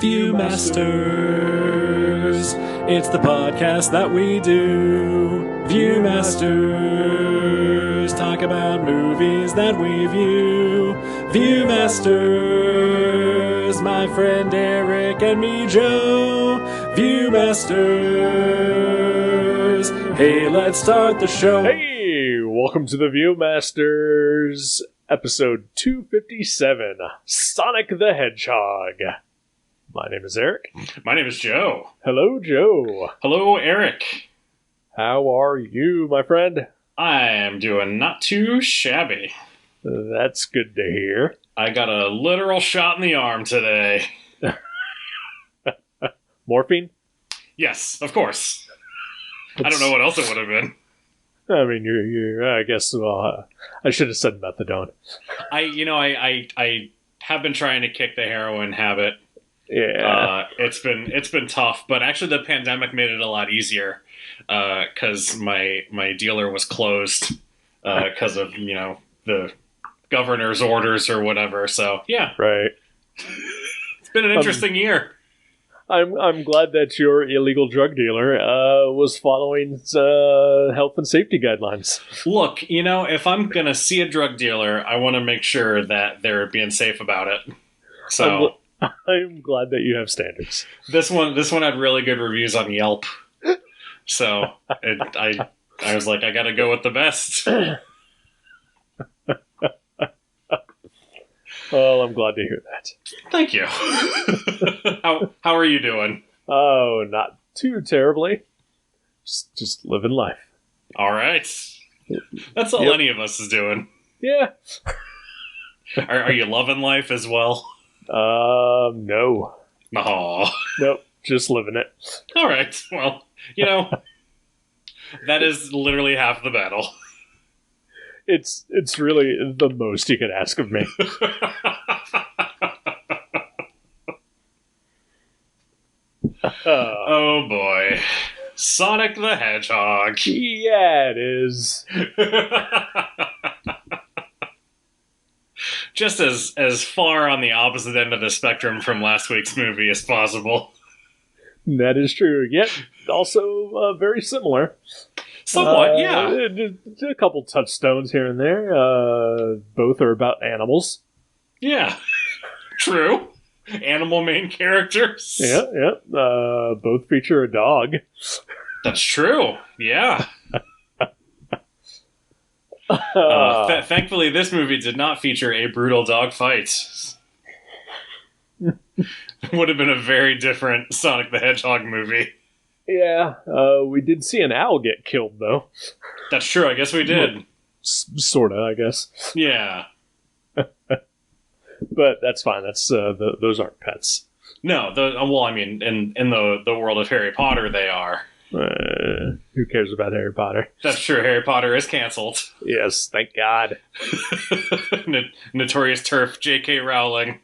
Viewmasters, it's the podcast that we do. Viewmasters, talk about movies that we view. Viewmasters, my friend Eric and me, Joe. Viewmasters, hey, let's start the show. Hey, welcome to the Viewmasters, episode 257, Sonic the Hedgehog. My name is Eric. My name is Joe. Hello, Joe. Hello, Eric. How are you, my friend? I am doing not too shabby. That's good to hear. I got a literal shot in the arm today. Morphine? Yes, of course. I don't know what else it would have been. I mean, I guess, I should have said methadone. I have been trying to kick the heroin habit. Yeah. It's been tough, but actually the pandemic made it a lot easier because my dealer was closed because of the governor's orders or whatever. So yeah, right. It's been an interesting year. I'm glad that your illegal drug dealer was following health and safety guidelines. Look, if I'm gonna see a drug dealer, I want to make sure that they're being safe about it. So. I'm glad that you have standards. This one had really good reviews on Yelp, so I was like, I gotta go with the best. Well, I'm glad to hear that. Thank you. How are you doing? Oh, not too terribly. Just living life. All right, that's all any of us is doing. Yeah. Are you loving life as well? No. Aw. Nope, just living it. All right, well, that is literally half the battle. It's really the most you could ask of me. Oh boy. Sonic the Hedgehog. Yeah, it is. Just as far on the opposite end of the spectrum from last week's movie as possible. That is true. Yet, also very similar. Somewhat, yeah. A couple touchstones here and there. Both are about animals. Yeah. True. Animal main characters. Yeah. Both feature a dog. That's true. Yeah. Thankfully, this movie did not feature a brutal dog fight. It would have been a very different Sonic the Hedgehog movie. Yeah, we did see an owl get killed, though. That's true, I guess we did. Sorta, I guess. Yeah. But that's fine, that's those aren't pets. No, in the world of Harry Potter, they are. Who cares about Harry Potter? That's true. Harry Potter is canceled. Yes, thank God. Notorious turf J.K. Rowling.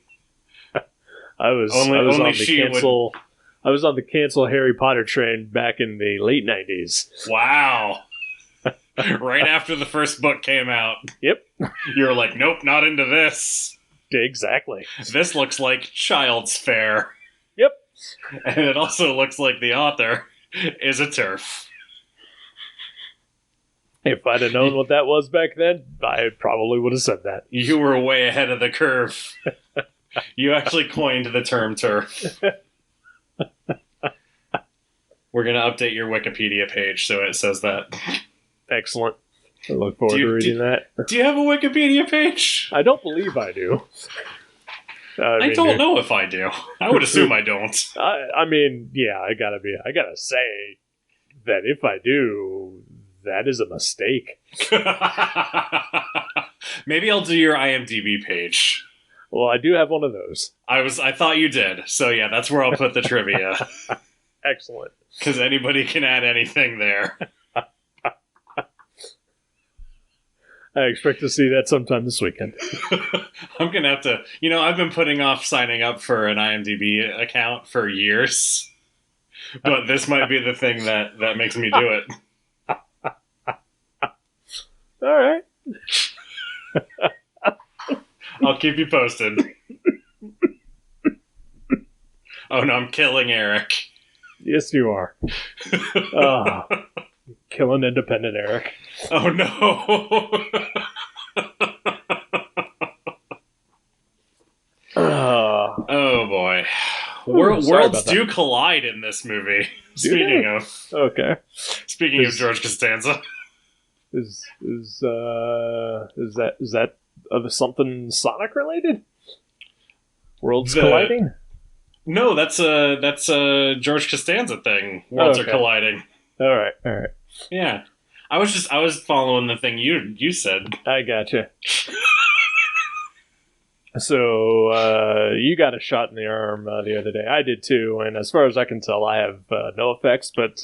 I was on the cancel Harry Potter train back in the late 90s. Wow. Right after the first book came out. Yep. You were like, nope, not into this. Exactly. This looks like Child's Fare. Yep. And it also looks like the author is a turf. If I'd have known what that was back then, I probably would have said that. You were way ahead of the curve. You actually coined the term turf. We're going to update your Wikipedia page so it says that. Excellent. I look forward to reading that. Do you have a Wikipedia page? I don't believe I do. I don't know if I do. I would assume I don't. I mean, yeah, I gotta say that if I do, that is a mistake. Maybe I'll do your IMDB page. Well, I do have one of those. I thought you did. So yeah, that's where I'll put the trivia. Excellent. Because anybody can add anything there. I expect to see that sometime this weekend. I'm going to have to... I've been putting off signing up for an IMDb account for years. But this might be the thing that makes me do it. All right. I'll keep you posted. Oh no, I'm killing Eric. Yes, you are. Killing independent Eric. Oh no. Oh boy. Worlds do collide in this movie. Speaking of George Costanza. Is that something Sonic related? Worlds colliding? No, that's a George Costanza thing. Worlds are colliding. All right. Yeah. I was following the thing you said. I gotcha. So, you got a shot in the arm the other day. I did too, and as far as I can tell, I have no effects, but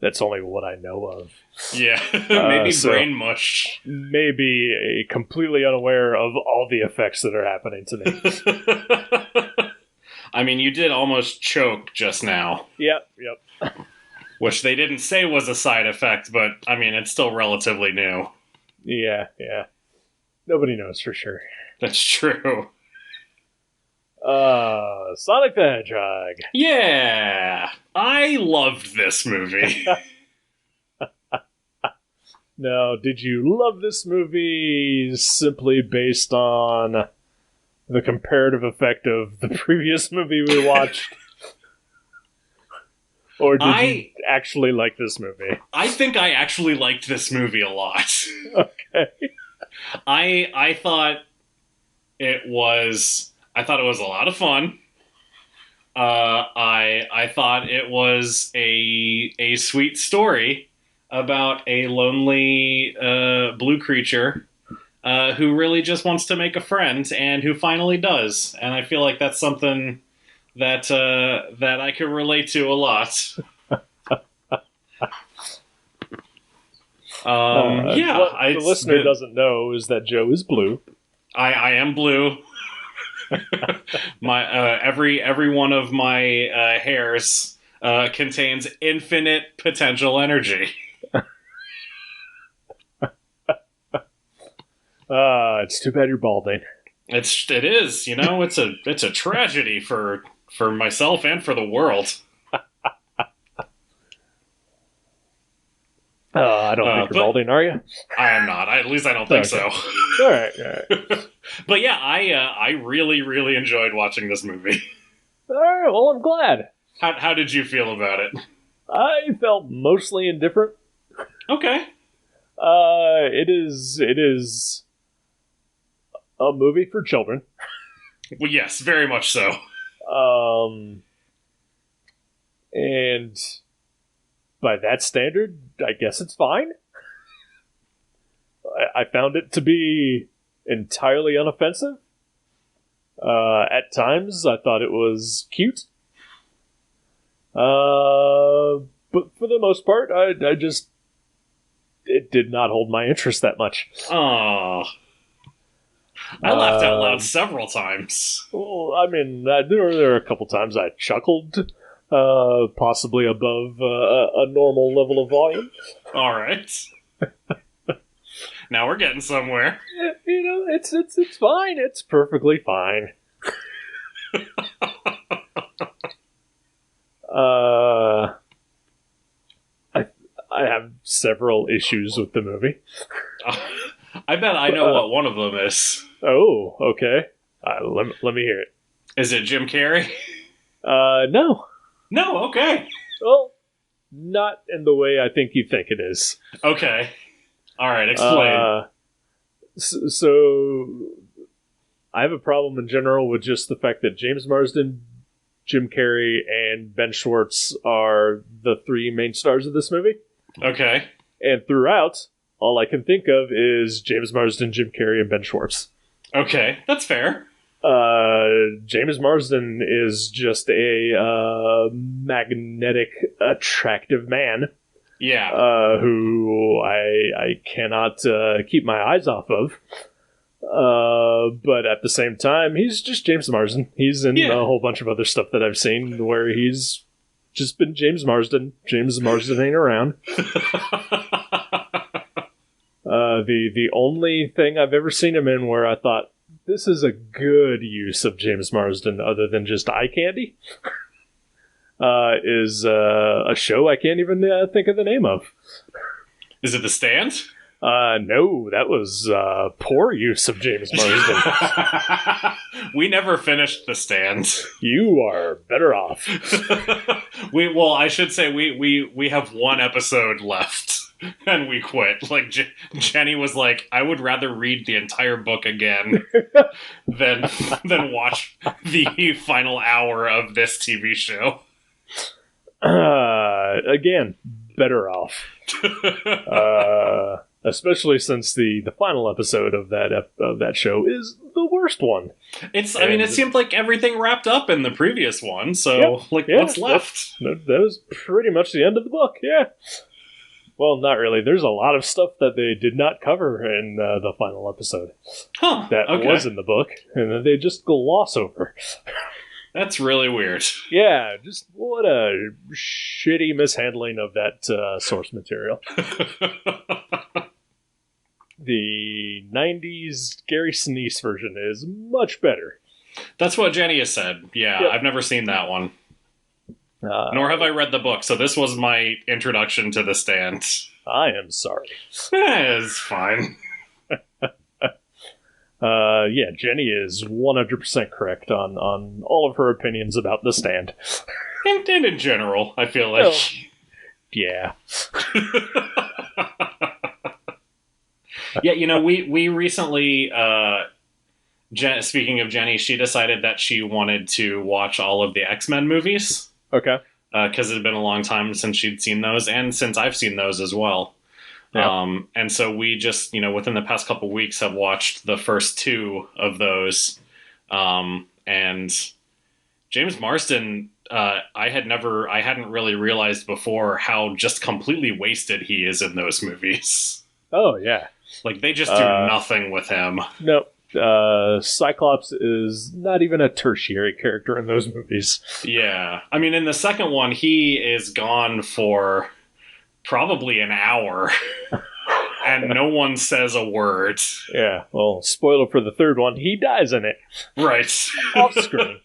that's only what I know of. Yeah, maybe brain mush. Maybe completely unaware of all the effects that are happening to me. I mean, you did almost choke just now. Yep. Which they didn't say was a side effect, but, I mean, it's still relatively new. Yeah. Nobody knows for sure. That's true. Sonic the Hedgehog. Yeah! I loved this movie. Now, did you love this movie simply based on the comparative effect of the previous movie we watched? Or did you actually like this movie? I think I actually liked this movie a lot. Okay. I thought it was a lot of fun. I thought it was a sweet story about a lonely blue creature who really just wants to make a friend and who finally does. And I feel like that's something that I can relate to a lot. What the listener doesn't know is that Joe is blue. I am blue. My every one of my hairs contains infinite potential energy. It's too bad you're balding. It is, you know, it's a tragedy for myself and for the world. I don't think you're balding, are you? I am not. At least I don't think so. All right. But yeah, I really, really enjoyed watching this movie. All right, well, I'm glad. How did you feel about it? I felt mostly indifferent. Okay. It is a movie for children. Well, yes, very much so. And by that standard, I guess it's fine. I found it to be entirely unoffensive. At times, I thought it was cute. But for the most part, it did not hold my interest that much. Oh, I laughed out loud several times. Well, I mean, there were a couple times I chuckled, possibly above a normal level of volume. All right. Now we're getting somewhere. You know, it's fine. It's perfectly fine. I have several issues with the movie. I bet I know what one of them is. Oh, okay. Let me hear it. Is it Jim Carrey? No. No, okay. Well, not in the way I think you think it is. Okay. All right, explain. So, I have a problem in general with just the fact that James Marsden, Jim Carrey, and Ben Schwartz are the three main stars of this movie. Okay. And throughout, all I can think of is James Marsden, Jim Carrey, and Ben Schwartz. Okay, that's fair. James Marsden is just a magnetic, attractive man. Yeah. Who I cannot keep my eyes off of. But at the same time, he's just James Marsden. He's in a whole bunch of other stuff that I've seen where he's just been James Marsden. James Marsden ain't around. The only thing I've ever seen him in where I thought, this is a good use of James Marsden, other than just eye candy. Is a show I can't even think of the name of. Is it The Stand? No, that was poor use of James Marsden. We never finished The Stand. You are better off. I should say we have one episode left, and we quit. Like Jenny was like, I would rather read the entire book again than watch the final hour of this TV show. Again, better off. Especially since the final episode of that show is the worst one. I mean, it seemed like everything wrapped up in the previous one, so what's left? That was pretty much the end of the book, yeah. Well, not really. There's a lot of stuff that they did not cover in the final episode. That was in the book, and then they just gloss over. That's really weird. Yeah, just what a shitty mishandling of that source material. The 90s Gary Sinise version is much better. That's what Jenny has said. Yeah, yep. I've never seen that one. Nor have I read the book, so this was my introduction to The Stand. I am sorry. It's fine. Yeah, Jenny is 100% correct on all of her opinions about The Stand. And in general, I feel like. Well, yeah. Yeah, we recently, speaking of Jenny, she decided that she wanted to watch all of the X-Men movies. Okay. Because it had been a long time since she'd seen those, and since I've seen those as well. Yeah. And so we just, within the past couple weeks have watched the first two of those. And James Marsden, I hadn't really realized before how just completely wasted he is in those movies. Oh, yeah. Like, they just do nothing with him. No. Cyclops is not even a tertiary character in those movies. Yeah. I mean, in the second one, he is gone for probably an hour. And no one says a word. Yeah. Well, spoiler for the third one, he dies in it. Right. Off screen.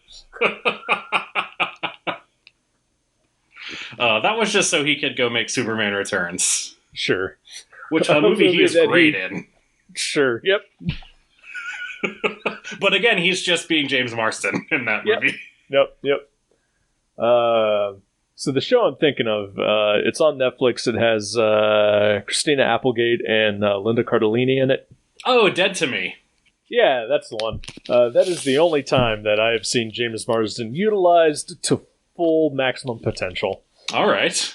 That was just so he could go make Superman Returns. Sure. Which a movie he is great in. Sure. Yep. But again, he's just being James Marsden in that movie. Yep. So the show I'm thinking of, it's on Netflix. It has Christina Applegate and Linda Cardellini in it. Oh, Dead to Me. Yeah, that's the one. That is the only time that I have seen James Marsden utilized to full maximum potential. All right.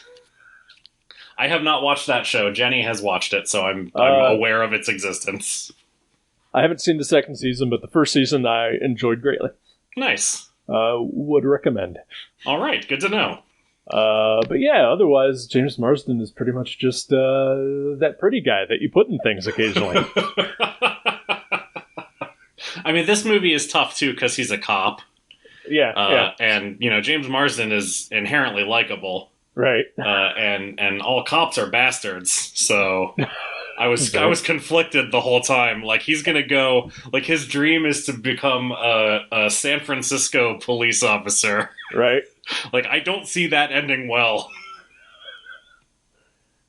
I have not watched that show. Jenny has watched it, so I'm aware of its existence. I haven't seen the second season, but the first season I enjoyed greatly. Nice. Would recommend. All right, good to know. But yeah, otherwise, James Marsden is pretty much just that pretty guy that you put in things occasionally. I mean, this movie is tough, too, because he's a cop. Yeah. And, James Marsden is inherently likable. Right. And all cops are bastards, so I was conflicted the whole time. Like, he's gonna go, like, his dream is to become a San Francisco police officer. Right. Like, I don't see that ending well.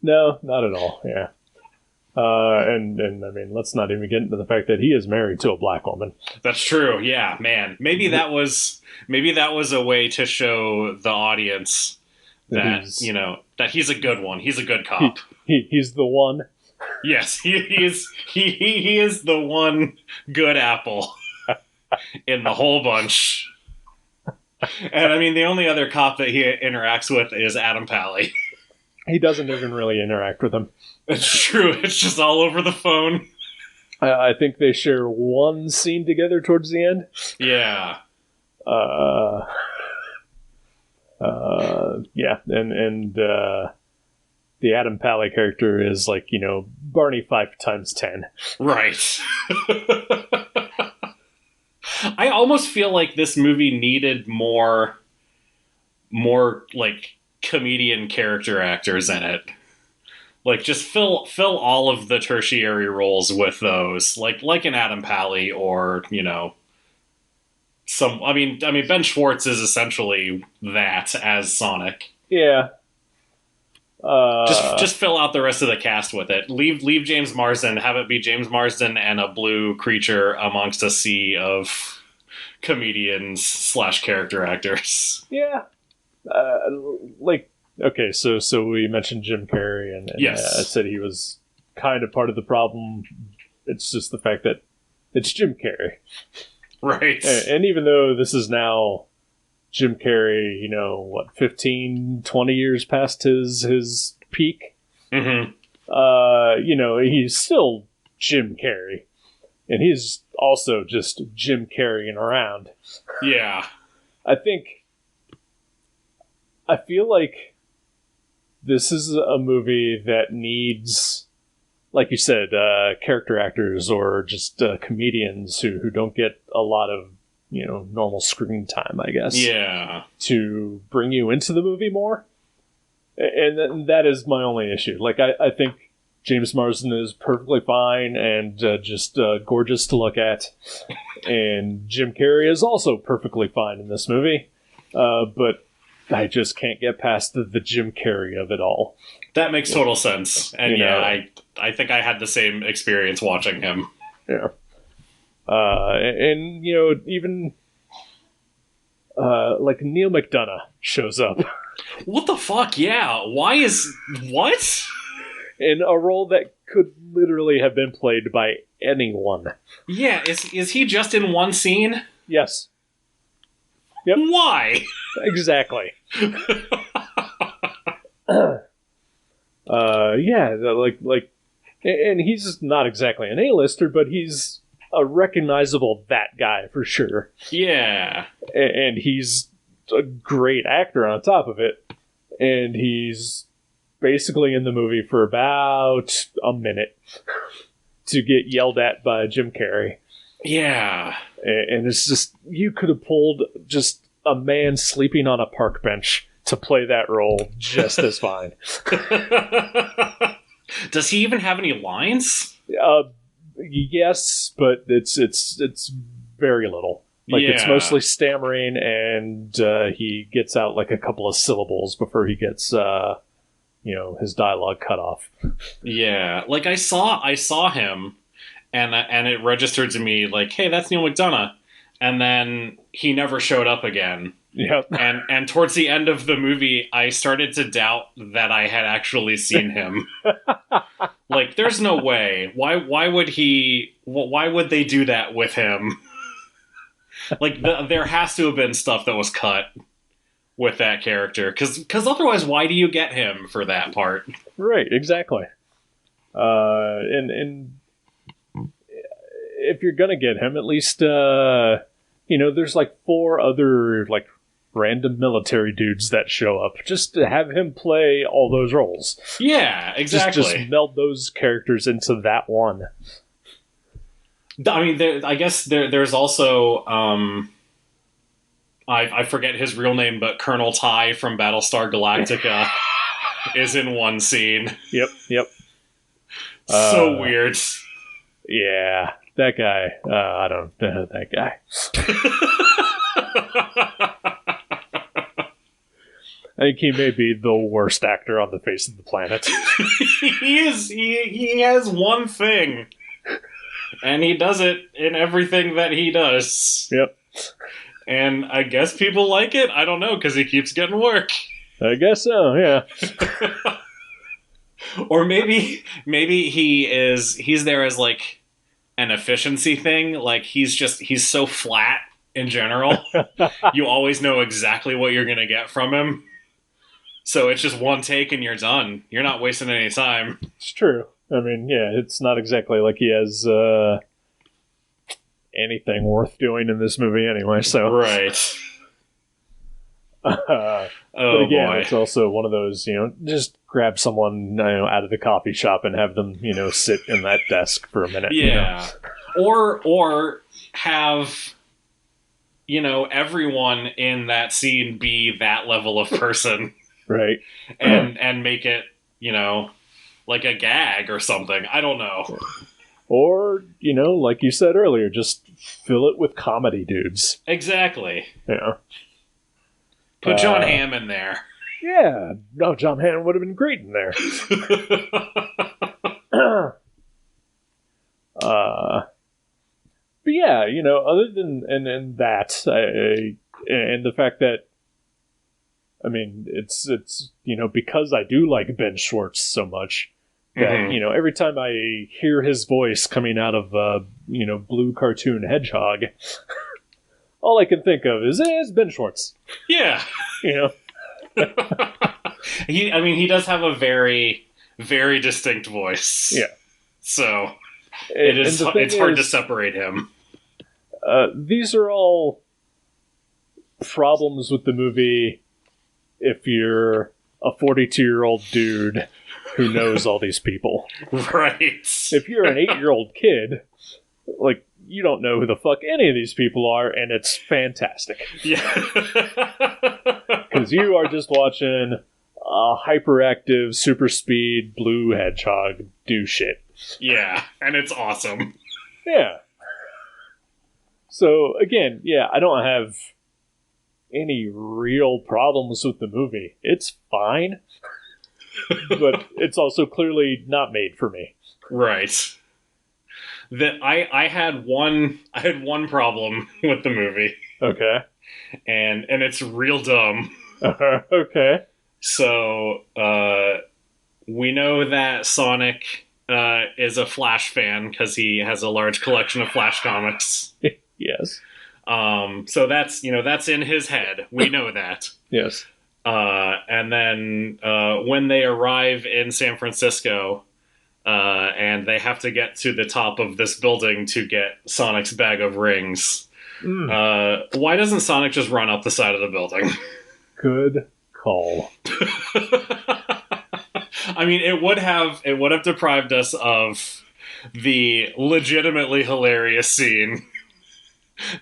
No, not at all, yeah. And I mean, let's not even get into the fact that he is married to a black woman. That's true, yeah, man. Maybe that was a way to show the audience that that he's a good one. He's a good cop. He's the one. Yes, he is the one good apple in the whole bunch. And I mean, the only other cop that he interacts with is Adam Pally. He doesn't even really interact with him. It's true. It's just all over the phone. I think they share one scene together towards the end. Yeah. Yeah, and the Adam Pally character is like, Barney 5 times 10. Right. I almost feel like this movie needed more like comedian character actors in it. Like, just fill all of the tertiary roles with those, like an Adam Pally, or some. I mean, Ben Schwartz is essentially that as Sonic. Yeah. Just fill out the rest of the cast with it. Leave James Marsden. Have it be James Marsden and a blue creature amongst a sea of comedians / character actors. Yeah. Okay, so we mentioned Jim Carrey, and yes, I said he was kind of part of the problem. It's just the fact that it's Jim Carrey. Right. And even though this is now Jim Carrey, 15, 20 years past his peak, mm-hmm. He's still Jim Carrey. And he's also just Jim Carreying around. Yeah. I feel like this is a movie that needs, like you said, character actors or just comedians who don't get a lot of, normal screen time, I guess. Yeah. To bring you into the movie more. And that is my only issue. Like, I think James Marsden is perfectly fine and just gorgeous to look at. And Jim Carrey is also perfectly fine in this movie. But I just can't get past the Jim Carrey of it all. That makes total sense. And I think I had the same experience watching him. Yeah. And even like Neil McDonough shows up. What the fuck? Yeah. What? In a role that could literally have been played by anyone. Yeah, is he just in one scene? Yes. Yep. Why? Exactly. And he's not exactly an A-lister, but he's a recognizable that guy for sure. Yeah. And he's a great actor on top of it. And he's basically in the movie for about a minute to get yelled at by Jim Carrey. Yeah. And it's just, you could have pulled just a man sleeping on a park bench to play that role just as fine. Does he even have any lines? Yes, but it's very little. Like, it's mostly stammering, and he gets out like a couple of syllables before he gets his dialogue cut off. Yeah, like I saw him, and it registered to me like, hey, that's Neil McDonough, and then he never showed up again. Yep. And towards the end of the movie, I started to doubt that I had actually seen him. Like, there's no way. Why would they do that with him? Like, there has to have been stuff that was cut with that character. Because otherwise, why do you get him for that part? Right, exactly. And if you're going to get him, at least, there's like 4 other, like, random military dudes that show up. Just to have him play all those roles. Yeah, exactly. Just meld those characters into that one. I mean, I guess there's also I forget his real name, but Colonel Ty from Battlestar Galactica is in one scene. Yep. So weird. Yeah, that guy. I don't know that guy. I think he may be the worst actor on the face of the planet. He is. He has one thing. And he does it in everything that he does. Yep. And I guess people like it. I don't know, because he keeps getting work. I guess so, yeah. Or maybe he's there as like an efficiency thing. Like, he's so flat in general. You always know exactly what you're going to get from him. So it's just one take and you're done. You're not wasting any time. It's true. I mean, yeah, it's not exactly like he has anything worth doing in this movie anyway, so. Right. But again, boy. It's also one of those, just grab someone out of the coffee shop and have them, sit in that desk for a minute. Yeah. Or have, everyone in that scene be that level of person. Right. And make it, like a gag or something. I don't know. Or, like you said earlier, just fill it with comedy dudes. Exactly. Yeah. Put John Hamm in there. Yeah. No, John Hamm would have been great in there. But yeah, other than and that, and the fact that, I mean, it's because I do like Ben Schwartz so much that every time I hear his voice coming out of blue cartoon Hedgehog, all I can think of is Ben Schwartz. Yeah. He does have a very, very distinct voice. Yeah. So it's hard to separate him. These are all problems with the movie if you're a 42-year-old dude who knows all these people. Right. If you're an 8-year-old kid, like, you don't know who the fuck any of these people are, and it's fantastic. Yeah. Because you are just watching a hyperactive, super speed blue hedgehog do shit. Yeah, and it's awesome. Yeah. So, again, yeah, I don't have any real problems with the movie. It's fine. But it's also clearly not made for me. Right. I had one problem with the movie. Okay. And it's real dumb. Okay. So, we know that Sonic is a Flash fan because he has a large collection of Flash comics. Yes. So that's in his head. We know that. Yes. And then when they arrive in San Francisco, and they have to get to the top of this building to get Sonic's bag of rings, why doesn't Sonic just run up the side of the building? Good call. I mean, it would have deprived us of the legitimately hilarious scene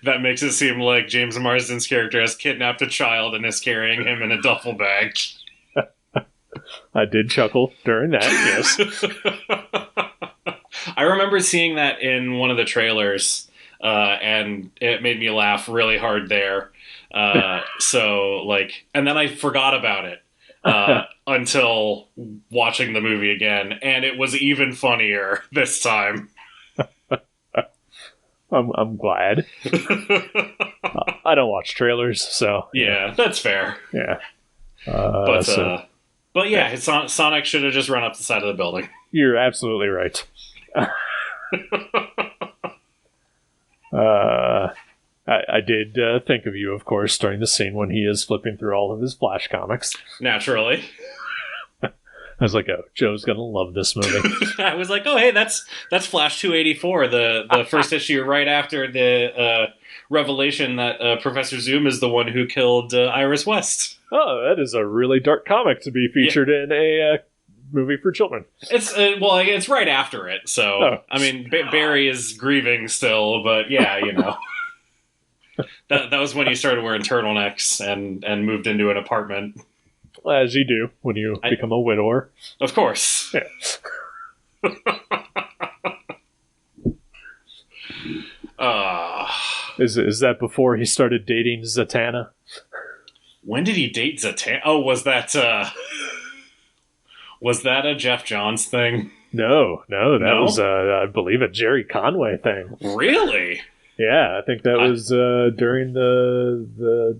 that makes it seem like James Marsden's character has kidnapped a child and is carrying him in a duffel bag. I did chuckle during that, yes. I remember seeing that in one of the trailers, and it made me laugh really hard there. And then I forgot about it until watching the movie again, and it was even funnier this time. I'm glad. I don't watch trailers, so yeah, that's fair. Yeah, but yeah, Sonic should have just run up the side of the building. You're absolutely right. I did think of you, of course, during the scene when he is flipping through all of his Flash comics. Naturally. I was like, oh, Joe's gonna love this movie. I was like, oh, hey, that's Flash 284, the first issue right after the revelation that Professor Zoom is the one who killed Iris West. Oh, that is a really dark comic to be featured in a movie for children. It's right after it, so I mean, Barry is grieving still, but yeah, that was when he started wearing turtlenecks and moved into an apartment. As you do when you become a widower. Of course. Yeah. Is that before he started dating Zatanna? When did he date Zatanna? Oh, was that a Jeff Johns thing? No, that was I believe a Jerry Conway thing. Really? Yeah, I think that was during the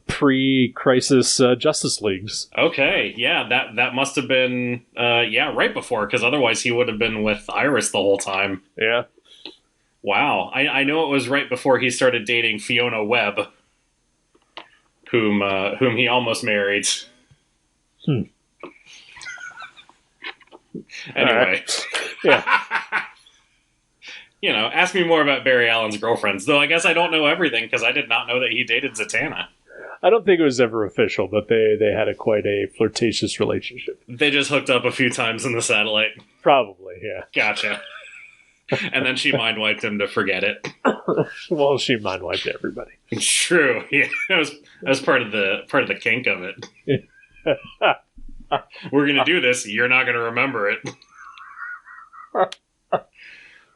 pre-crisis Justice Leagues. Okay, yeah, that must have been right before, because otherwise he would have been with Iris the whole time. Yeah. Wow, I know it was right before he started dating Fiona Webb, whom he almost married. Anyway, yeah. Ask me more about Barry Allen's girlfriends. Though I guess I don't know everything because I did not know that he dated Zatanna. I don't think it was ever official, but they had quite a flirtatious relationship. They just hooked up a few times in the satellite. Probably, yeah. Gotcha. And then she mind-wiped him to forget it. Well, she mind-wiped everybody. It's true. Yeah, that was part of the kink of it. We're going to do this. You're not going to remember it.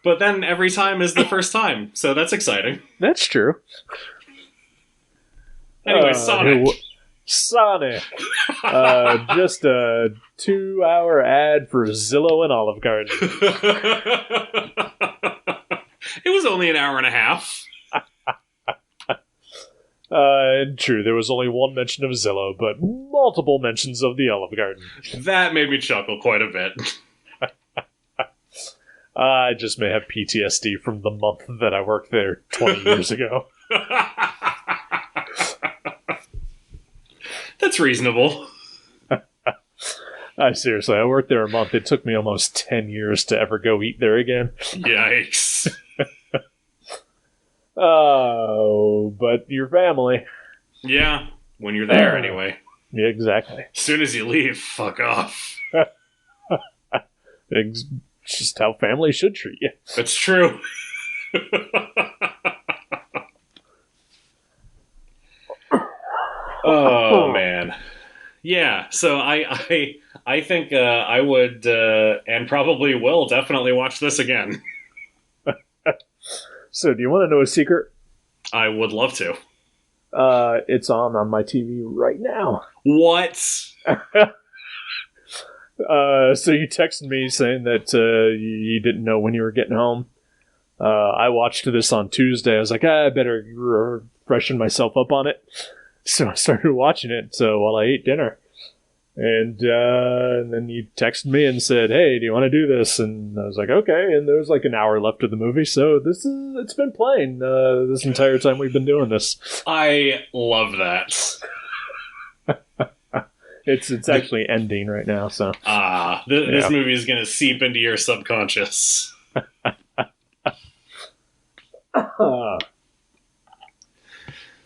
But then every time is the first time, so that's exciting. That's true. Anyway, Sonic. Sonic. Just a 2-hour ad for Zillow and Olive Garden. It was only an hour and a half. True, there was only one mention of Zillow, but multiple mentions of the Olive Garden. That made me chuckle quite a bit. I just may have PTSD from the month that I worked there 20 years ago. That's reasonable. Seriously, I worked there a month. It took me almost 10 years to ever go eat there again. Yikes. Oh, but your family. Yeah, when you're there anyway. Yeah, exactly. As soon as you leave, fuck off. It's just how family should treat you. That's true. Oh, man. Yeah, so I think I would, and probably will, definitely watch this again. So, do you want to know a secret? I would love to. It's on my TV right now. What? So you texted me saying that you didn't know when you were getting home. I watched this on Tuesday. I was like, I better freshen myself up on it. So I started watching it while I ate dinner. And then you texted me and said, hey, do you want to do this? And I was like, okay. And there was like an hour left of the movie. So it's been playing this entire time we've been doing this. I love that. It's actually ending right now. So this movie is going to seep into your subconscious.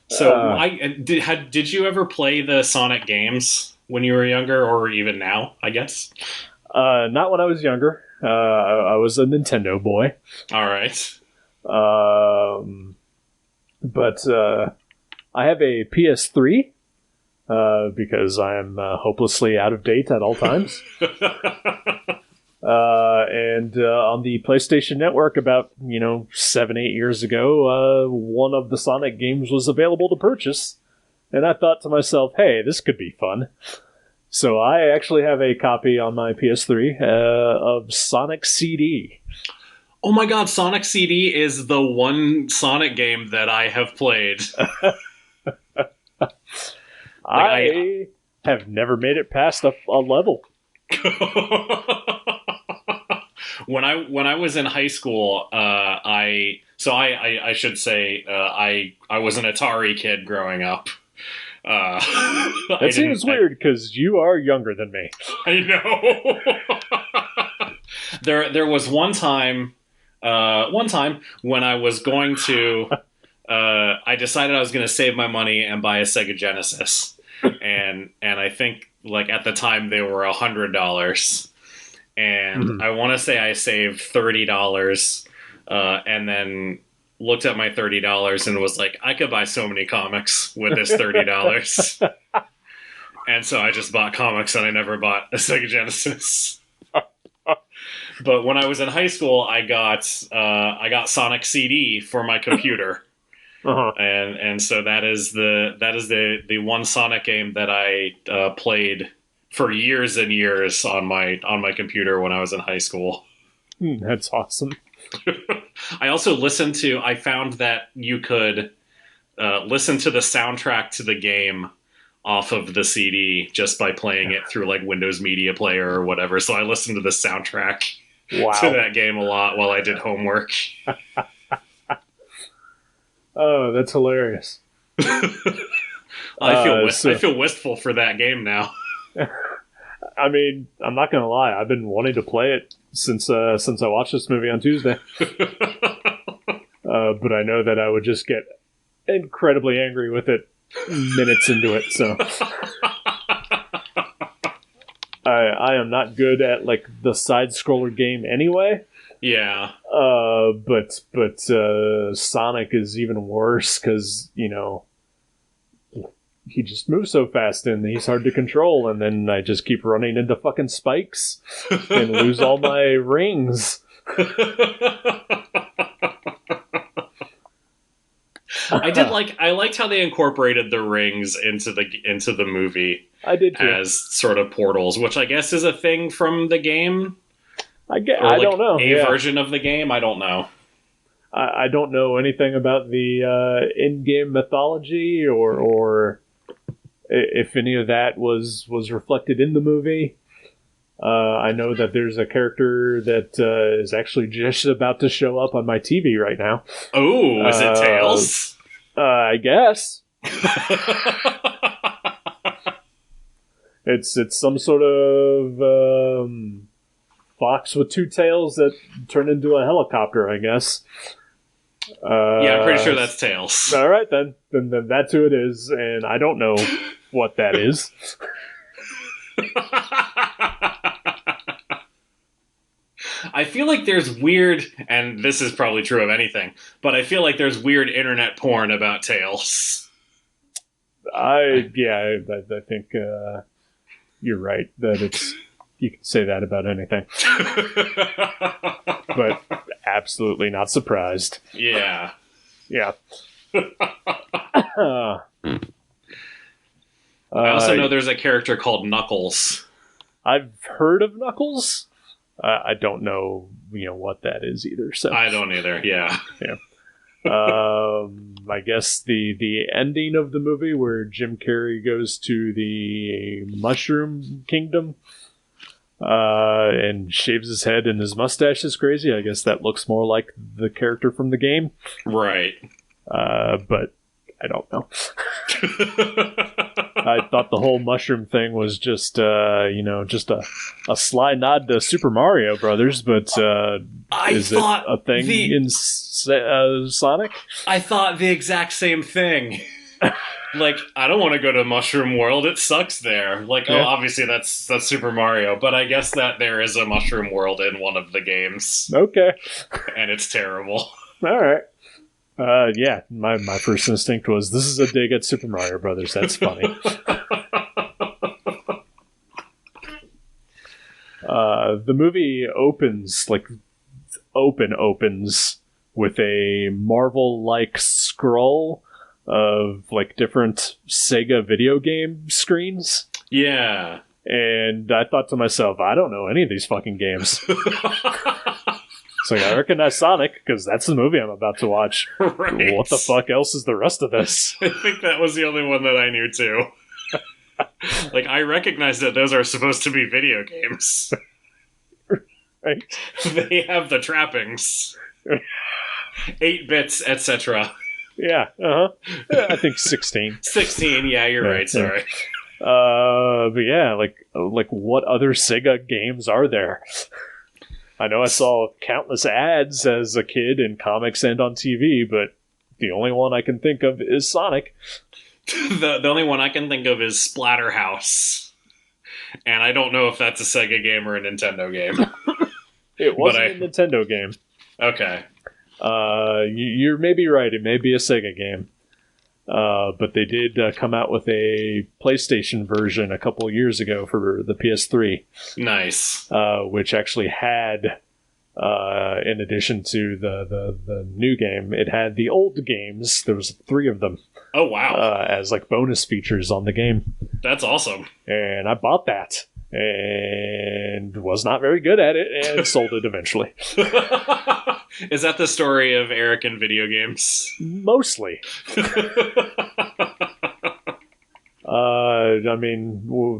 So did you ever play the Sonic games when you were younger, or even now, I guess? Not when I was younger. I was a Nintendo boy. All right. But I have a PS3 because I am hopelessly out of date at all times. And on the PlayStation Network about, 7-8 years ago, one of the Sonic games was available to purchase. And I thought to myself, hey, this could be fun. So I actually have a copy on my PS3 of Sonic CD. Oh my god, Sonic CD is the one Sonic game that I have played. I have never made it past a level. When I was in high school, I should say I was an Atari kid growing up. That seems weird because you are younger than me. I know. There was one time when I was going to, I decided I was going to save my money and buy a Sega Genesis, and I think like at the time they were $100, and I want to say I saved $30, and then looked at my $30 and was like, I could buy so many comics with this $30. And so I just bought comics and I never bought a Sega Genesis. But when I was in high school, I got Sonic CD for my computer. And so that is the one Sonic game that I played for years and years on my computer when I was in high school. That's awesome. I also I found that you could listen to the soundtrack to the game off of the CD just by playing it through like Windows Media Player or whatever. So I listened to the soundtrack to that game a lot while I did homework. Oh, that's hilarious. I feel wistful for that game now. I mean, I'm not gonna lie. I've been wanting to play it since I watched this movie on Tuesday. But I know that I would just get incredibly angry with it minutes into it. So I am not good at like the side scroller game anyway. Yeah. But Sonic is even worse because he just moves so fast and he's hard to control, and then I just keep running into fucking spikes and lose all my rings. I liked how they incorporated the rings into the movie. I did too. As sort of portals, which I guess is a thing from the game. I don't know. A version of the game. I don't know. I don't know anything about the in-game mythology or if any of that was reflected in the movie. I know that there's a character that is actually just about to show up on my TV right now. Oh, is it Tails? I guess. It's some sort of fox with two tails that turn into a helicopter, I guess. Yeah, I'm pretty sure that's Tails. All right, then that's who it is, and I don't know what that is. I feel like there's weird, and this is probably true of anything, but I feel like there's weird internet porn about Tails. I think you're right that you can say that about anything, but absolutely not surprised. Yeah. I I also know there's a character called Knuckles. I've heard of Knuckles. I don't know, what that is either. So I don't either. Yeah. I guess the ending of the movie where Jim Carrey goes to the Mushroom Kingdom and shaves his head and his mustache is crazy. I guess that looks more like the character from the game. Right. But I don't know. I thought the whole mushroom thing was just a sly nod to Super Mario Brothers, but is it a thing in Sonic? I thought the exact same thing. Like, I don't want to go to Mushroom World. It sucks there. Like, yeah. Obviously that's Super Mario, but I guess that there is a Mushroom World in one of the games. Okay. And it's terrible. All right. Yeah, my first instinct was, this is a dig at Super Mario Brothers. That's funny. The movie opens with a Marvel-like scroll of different Sega video game screens. Yeah. And I thought to myself, I don't know any of these fucking games. So I recognize Sonic, because that's the movie I'm about to watch. Right. What the fuck else is the rest of this? I think that was the only one that I knew, too. I recognize that those are supposed to be video games. Right. They have the trappings. 8 bits, etc. Yeah, I think 16. 16, yeah, you're right, sorry. But yeah, what other Sega games are there? I know I saw countless ads as a kid in comics and on TV, but the only one I can think of is Sonic. The only one I can think of is Splatterhouse. And I don't know if that's a Sega game or a Nintendo game. It wasn't a Nintendo game. Okay. You're maybe right. It may be a Sega game. But they did come out with a PlayStation version a couple years ago for the PS3. Nice. Which actually had, in addition to the new game, it had the old games. There was 3 of them. Oh, wow. As bonus features on the game. That's awesome. And I bought that. And was not very good at it, and sold it eventually. Is that the story of Eric in video games? Mostly.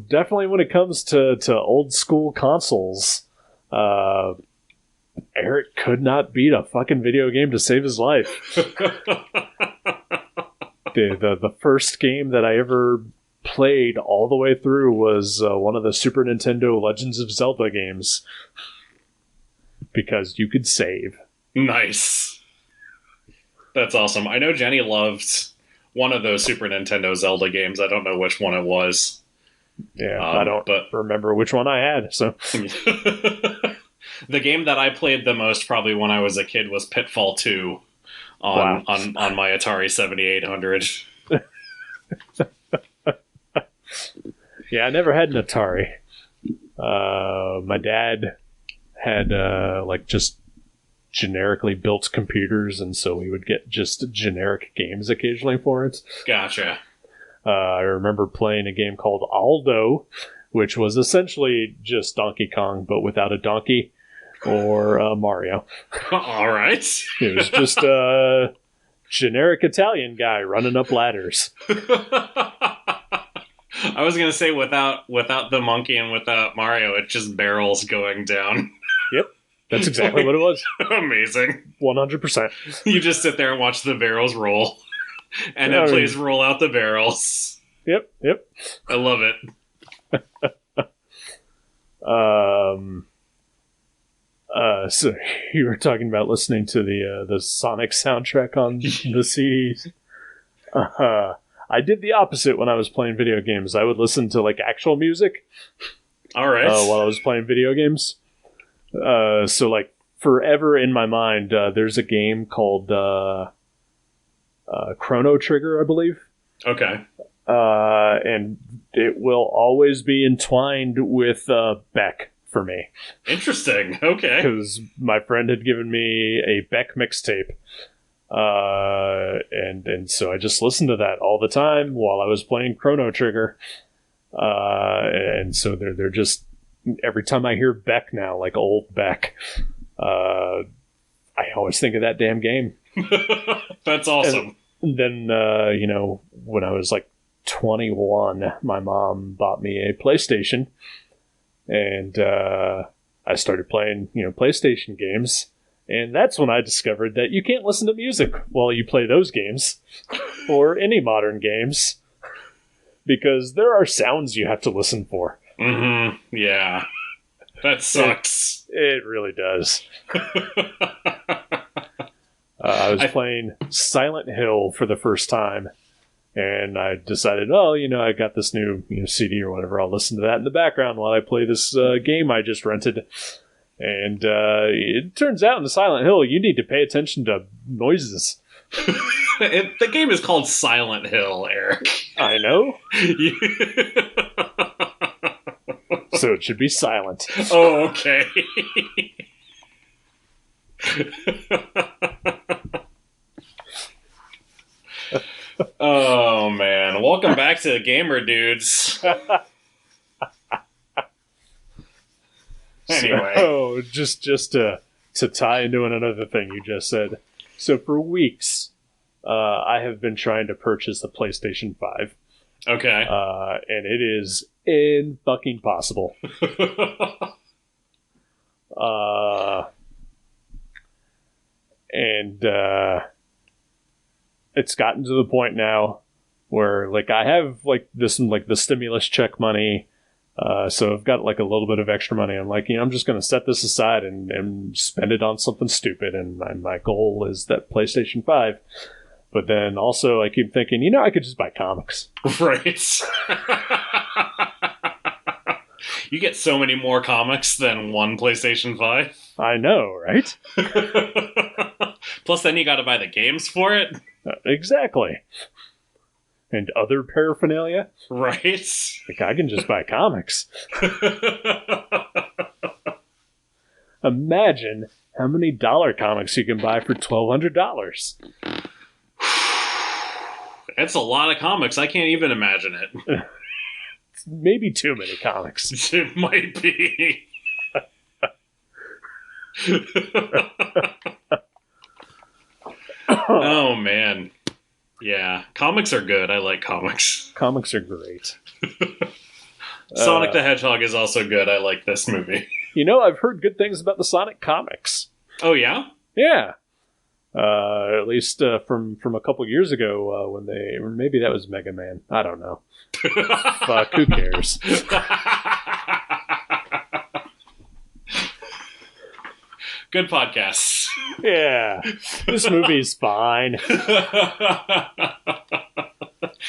Definitely when it comes to old school consoles, Eric could not beat a fucking video game to save his life. The first game that I ever played all the way through was one of the Super Nintendo Legends of Zelda games, because you could save. Nice. That's awesome. I know Jenny loved one of those Super Nintendo Zelda games. I don't know which one it was. Yeah, I don't remember which one I had. So the game that I played the most probably when I was a kid was Pitfall 2 on my Atari 7800. Yeah, I never had an Atari. My dad had just generically built computers, and so we would get just generic games occasionally for it. Gotcha. I remember playing a game called Aldo, which was essentially just Donkey Kong, but without a donkey, or Mario. All right. It was just a generic Italian guy running up ladders. I was gonna say without the monkey and without Mario, it's just barrels going down. Yep, that's exactly what it was. Amazing. 100%. You just sit there and watch the barrels roll, and it plays "Roll Out the Barrels." Yep. I love it. So you were talking about listening to the Sonic soundtrack on the CDs. I did the opposite when I was playing video games. I would listen to like actual music. All right. While I was playing video games. So like forever in my mind, there's a game called Chrono Trigger, I believe. Okay. And it will always be entwined with Beck for me. Interesting. Okay. Because my friend had given me a Beck mixtape. And so I just listened to that all the time while I was playing Chrono Trigger. And so they're just, every time I hear Beck now, like old Beck, I always think of that damn game. That's awesome. And then, when I was like 21, my mom bought me a PlayStation, and I started playing, PlayStation games. And that's when I discovered that you can't listen to music while you play those games, or any modern games, because there are sounds you have to listen for. Mm-hmm. Yeah. That sucks. It really does. I was playing Silent Hill for the first time, and I decided, I got this new CD or whatever. I'll listen to that in the background while I play this game I just rented. And it turns out in the Silent Hill, you need to pay attention to noises. The game is called Silent Hill, Eric. I know. So it should be silent. Oh, okay. Oh, man. Welcome back to Gamer Dudes. Anyway. So, just to tie into another thing you just said. So for weeks, I have been trying to purchase the PlayStation 5. Okay. And it is fucking possible. It's gotten to the point now where like I have like this like the stimulus check money. So I've got like a little bit of extra money. I'm like, I'm just going to set this aside and spend it on something stupid. And my goal is that PlayStation 5. But then also I keep thinking, I could just buy comics. Right. You get so many more comics than one PlayStation 5. I know, right? Plus then you got to buy the games for it. Exactly. And other paraphernalia. Right. Like, I can just buy comics. Imagine how many dollar comics you can buy for $1,200. That's a lot of comics. I can't even imagine it. It's maybe too many comics. It might be. Oh, man. Yeah, comics are good. I like comics. Comics are great. Sonic the Hedgehog is also good. I like this movie. I've heard good things about the Sonic comics. Oh, yeah? Yeah. At least from a couple years ago when or maybe that was Mega Man. I don't know. Fuck, who cares? Good podcasts. Yeah, this movie's fine.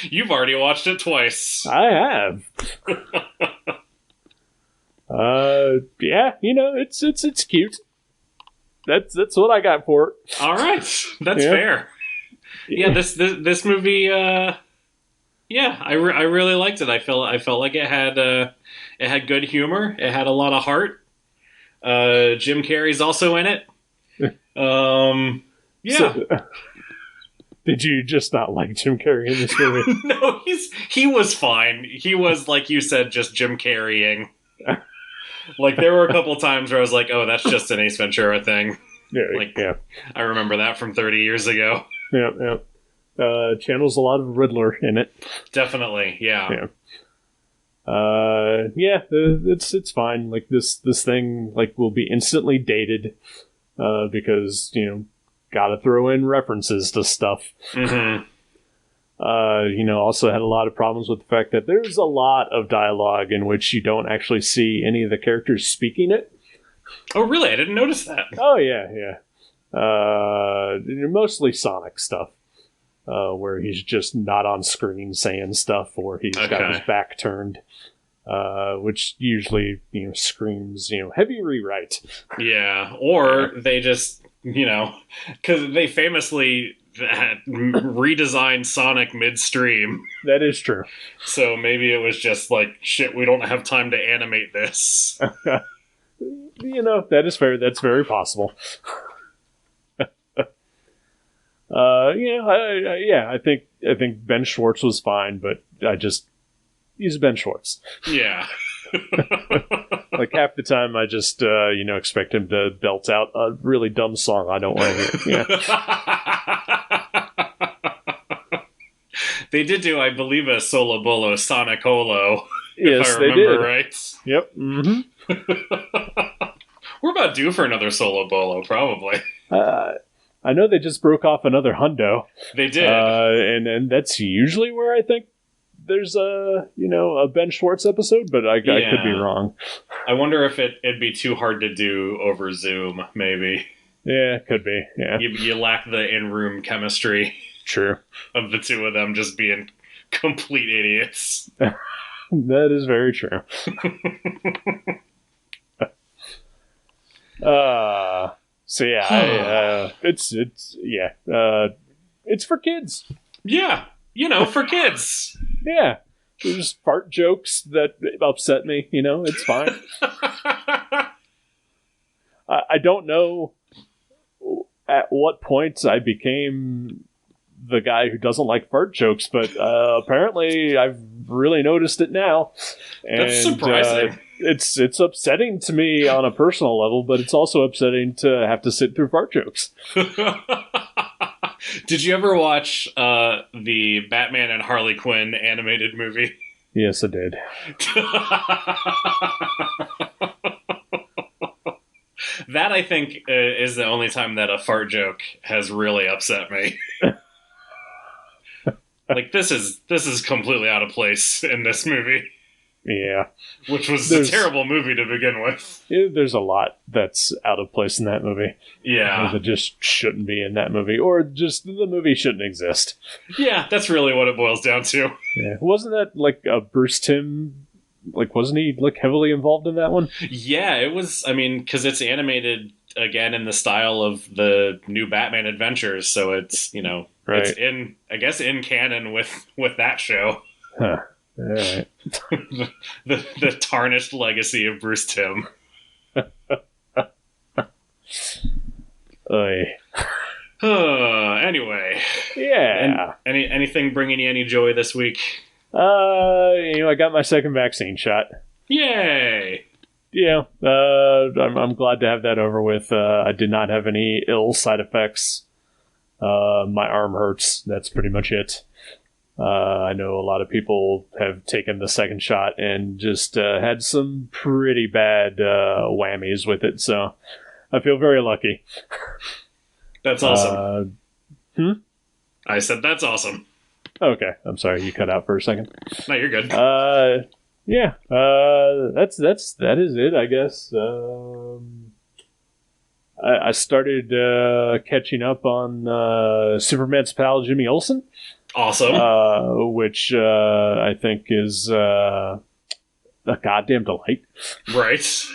You've already watched it twice. I have. Yeah, it's cute. That's what I got for it. All right, that's fair. Yeah, this movie. Yeah, I really liked it. I felt like it had good humor. It had a lot of heart. Jim Carrey's also in it. Yeah. So, did you just not like Jim Carrey in this movie? No, he was fine. He was, like you said, just Jim Carreying. Like, there were a couple times where I was like, oh, that's just an Ace Ventura thing. Yeah. I remember that from 30 years ago. Yeah. Channels a lot of Riddler in it. Definitely, yeah. It's fine. Like this thing like will be instantly dated because gotta throw in references to stuff. Mm-hmm. Also had a lot of problems with the fact that there's a lot of dialogue in which you don't actually see any of the characters speaking it. Oh, really? I didn't notice that. Oh, yeah. Mostly Sonic stuff, where he's just not on screen saying stuff, or he's got his back turned, which usually, screams, heavy rewrite. Yeah, or they just, because they famously redesigned Sonic midstream. That is true. So maybe it was just like, shit, we don't have time to animate this. That is fair. That's very possible. I think Ben Schwartz was fine, but he's Ben Schwartz. Yeah. Like half the time I just expect him to belt out a really dumb song I don't want to hear. Yeah. They did do, I believe, a solo bolo Sonic Holo. Yes, if I remember they did. Right. Yep. Mm-hmm. We're about due for another solo bolo, probably. I know they just broke off another hundo. They did. And that's usually where I think there's a Ben Schwartz episode, but I could be wrong. I wonder if it'd be too hard to do over Zoom, maybe. Yeah, could be. Yeah. You lack the in-room chemistry. True. Of the two of them just being complete idiots. That is very true. It's for kids. Yeah, for kids. Yeah, there's fart jokes that upset me. It's fine. I don't know at what point I became the guy who doesn't like fart jokes, but apparently I've really noticed it now. That's surprising. It's upsetting to me on a personal level, but it's also upsetting to have to sit through fart jokes. Did you ever watch the Batman and Harley Quinn animated movie? Yes, I did. That, I think, is the only time that a fart joke has really upset me. Like, this is completely out of place in this movie. Yeah. Which was a terrible movie to begin with. There's a lot that's out of place in that movie. Yeah. That just shouldn't be in that movie. Or just the movie shouldn't exist. Yeah, that's really what it boils down to. Yeah. Wasn't that like a Bruce Timm? Like, wasn't he like heavily involved in that one? Yeah, it was. I mean, because it's animated again in the style of the new Batman Adventures, so it's right. It's in canon with that show. Huh. All right. the tarnished legacy of Bruce Timm. Anyway. Yeah. Anything bringing you any joy this week? I got my second vaccine shot. Yay! Yeah. I'm glad to have that over with. I did not have any ill side effects. My arm hurts. That's pretty much it. I know a lot of people have taken the second shot and just had some pretty bad whammies with it, so I feel very lucky. That's awesome. I said that's awesome. Okay, I'm sorry, you cut out for a second. No, you're good. That is it, I guess. I started catching up on Superman's pal Jimmy Olsen. Awesome. Which I think is a goddamn delight. Right.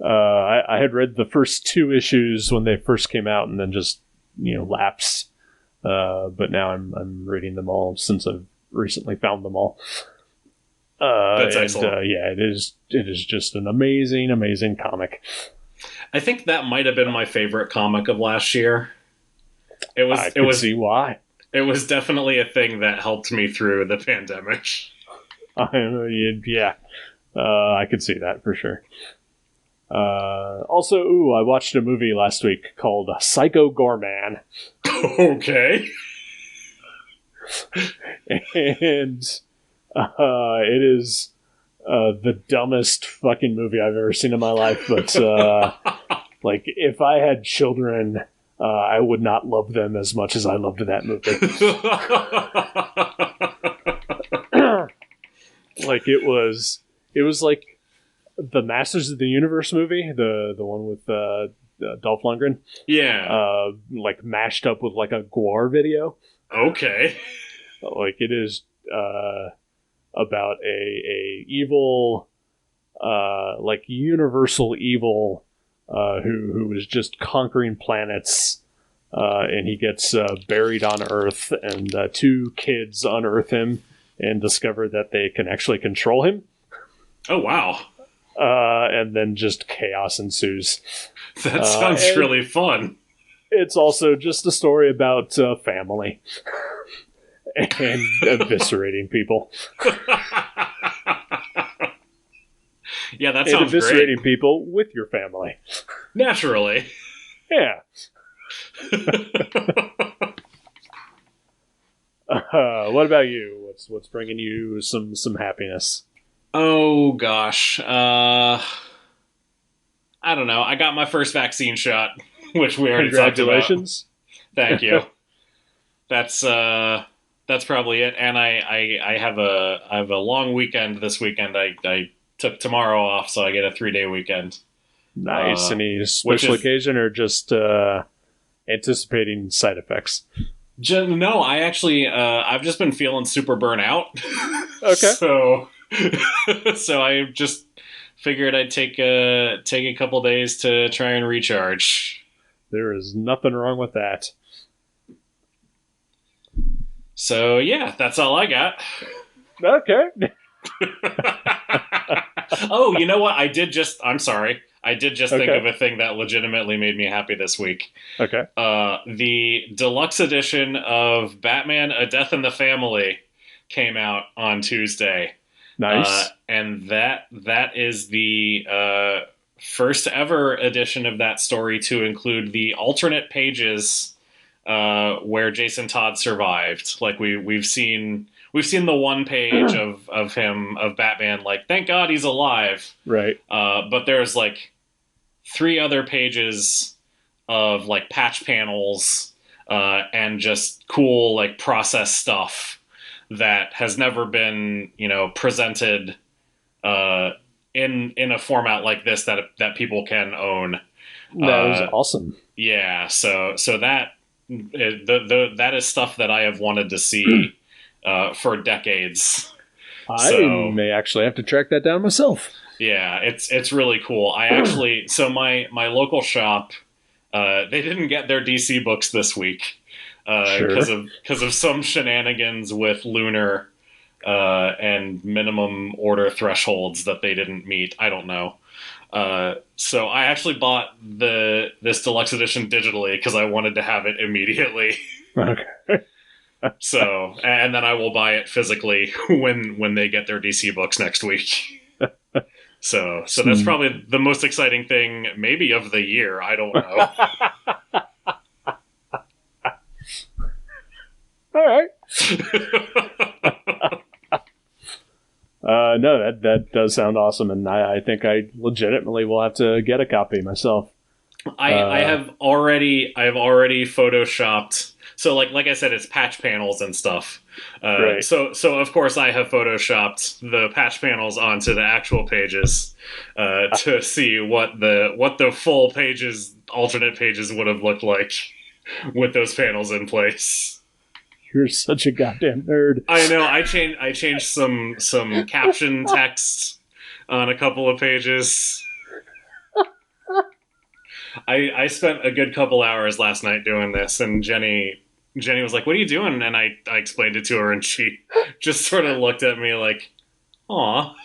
I had read the first 2 issues when they first came out and then just lapsed. But now I'm reading them all since I've recently found them all. That's excellent. Yeah, it is just an amazing, amazing comic. I think that might have been my favorite comic of last year. I could see why. It was definitely a thing that helped me through the pandemic. Yeah, I could see that for sure. Also, I watched a movie last week called Psycho Gorman. Okay. And it is the dumbest fucking movie I've ever seen in my life. But like, if I had children, I would not love them as much as I loved that movie. Like, it was like the Masters of the Universe movie, the one with Dolph Lundgren. Yeah. Like mashed up with like a Gwar video. Okay. Like, it is about a evil, like universal evil, who is just conquering planets, and he gets buried on Earth, and two kids unearth him and discover that they can actually control him. Oh, wow. And then just chaos ensues. That sounds really fun. It's also just a story about family and eviscerating people. Yeah, that sounds and eviscerating great. people with your family. Naturally. Yeah. What about you? What's bringing you some happiness? Oh gosh, I don't know. I got my first vaccine shot, which we already talked about. Congratulations! Thank you. That's probably it. And I have a long weekend this weekend. I took tomorrow off, so I get a 3-day weekend. Nice. Any special occasion, or just anticipating side effects? No, I actually I've just been feeling super burnt out. Okay. So I just figured I'd take a couple days to try and recharge. There is nothing wrong with that. So yeah, that's all I got. Okay. Oh, you know what? I'm sorry. I did just think of a thing that legitimately made me happy this week. Okay. The deluxe edition of Batman: A Death in the Family came out on Tuesday. Nice. And that is the first ever edition of that story to include the alternate pages where Jason Todd survived. Like we've seen the one page of him, of Batman, like, thank God he's alive. Right. But there's like 3 other pages of like patch panels and just cool like process stuff that has never been, presented in a format like this that people can own. That was awesome. Yeah. So that that is stuff that I have wanted to see for decades. I may actually have to track that down myself. Yeah, it's really cool. I actually, so my local shop, they didn't get their DC books this week because of some shenanigans with Lunar and minimum order thresholds that they didn't meet. I don't know. So I actually bought this deluxe edition digitally because I wanted to have it immediately. Okay. So, and then I will buy it physically when they get their DC books next week. So that's probably the most exciting thing, maybe of the year. I don't know. All right. No, that does sound awesome, and I think I legitimately will have to get a copy myself. I have already photoshopped. So like I said, it's patch panels and stuff. Right. So of course I have photoshopped the patch panels onto the actual pages to see what the full pages, alternate pages would have looked like with those panels in place. You're such a goddamn nerd. I know. I changed some caption text on a couple of pages. I spent a good couple hours last night doing this, and Jenny Jenny was like, "What are you doing?" And I explained it to her, and she just sort of looked at me like, "Aw,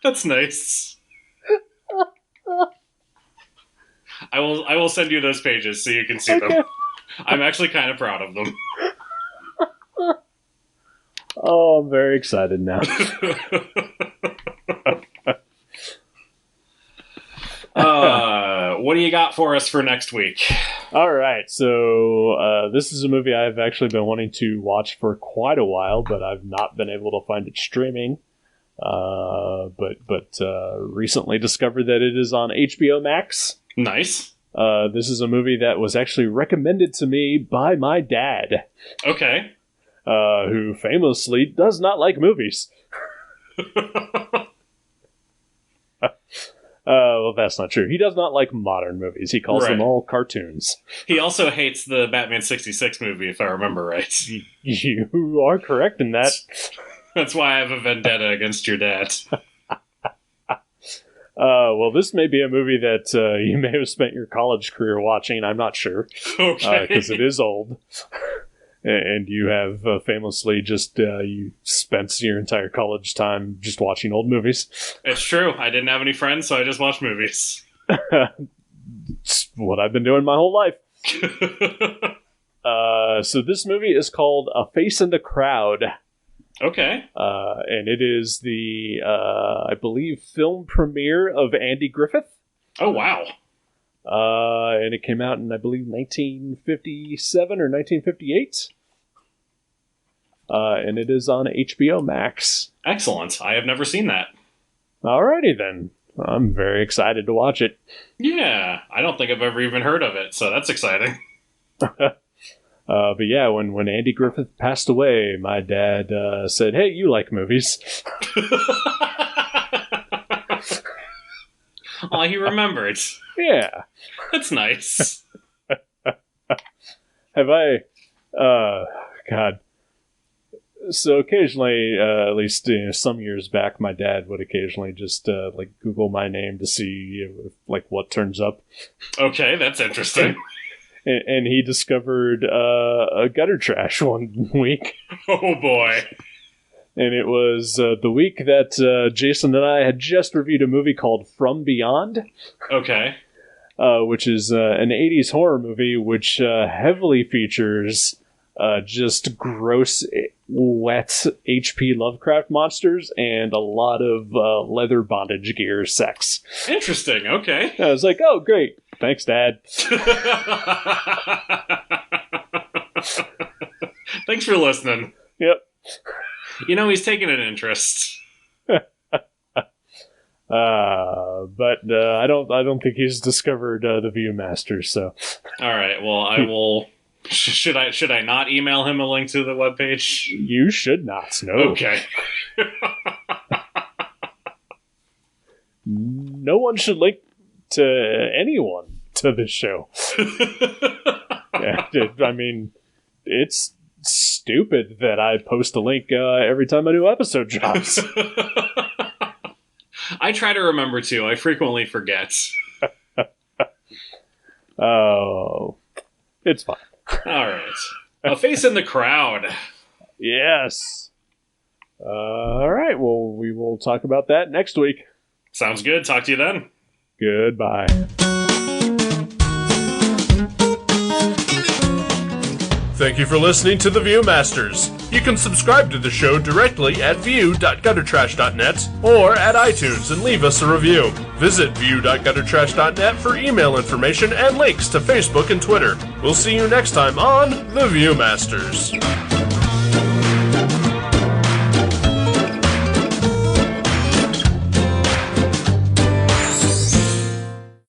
that's nice." I will send you those pages so you can see them. I'm actually kind of proud of them. Oh, I'm very excited now. What do you got for us for next week? All right, so this is a movie I've actually been wanting to watch for quite a while, but I've not been able to find it streaming. But recently discovered that it is on HBO Max. Nice. This is a movie that was actually recommended to me by my dad. Okay. Who famously does not like movies. Well, that's not true. He does not like modern movies. He calls them all cartoons. He also hates the Batman 66 movie, if I remember right. You are correct in that. That's why I have a vendetta against your dad. Well, this may be a movie that you may have spent your college career watching. I'm not sure. Okay. Because it is old. And you have famously just you spent your entire college time just watching old movies. It's true. I didn't have any friends, so I just watched movies. It's what I've been doing my whole life. So this movie is called A Face in the Crowd. Okay. And it is the, I believe, film premiere of Andy Griffith. Oh, wow. And it came out in, I believe, 1957 or 1958. And it is on HBO Max. Excellent. I have never seen that. Alrighty then. I'm very excited to watch it. Yeah. I don't think I've ever even heard of it, so that's exciting. But yeah, when Andy Griffith passed away, my dad said, "Hey, you like movies." Oh, he remembered. Yeah. That's nice. Have I... God. So occasionally, at least some years back, my dad would occasionally just like Google my name to see like what turns up. Okay, that's interesting. And he discovered a gutter trash one week. Oh boy. And it was the week that Jason and I had just reviewed a movie called From Beyond. Okay. Which is an 80s horror movie which heavily features just gross, wet H.P. Lovecraft monsters and a lot of leather bondage gear sex. Interesting, okay. I was like, oh, great. Thanks, Dad. Thanks for listening. Yep. You know, he's taking an interest. But I don't think he's discovered the Viewmaster. So, all right. Well, I will. Should I not email him a link to the webpage? You should not. No. Okay. No one should link to anyone to this show. Yeah, I mean, it's stupid that I post a link every time a new episode drops. I try to remember to. I frequently forget. Oh, it's fine. All right. A Face in the Crowd. Yes. All right. Well, we will talk about that next week. Sounds good. Talk to you then. Goodbye. Thank you for listening to The Viewmasters. You can subscribe to the show directly at view.guttertrash.net or at iTunes and leave us a review. Visit view.guttertrash.net for email information and links to Facebook and Twitter. We'll see you next time on The Viewmasters.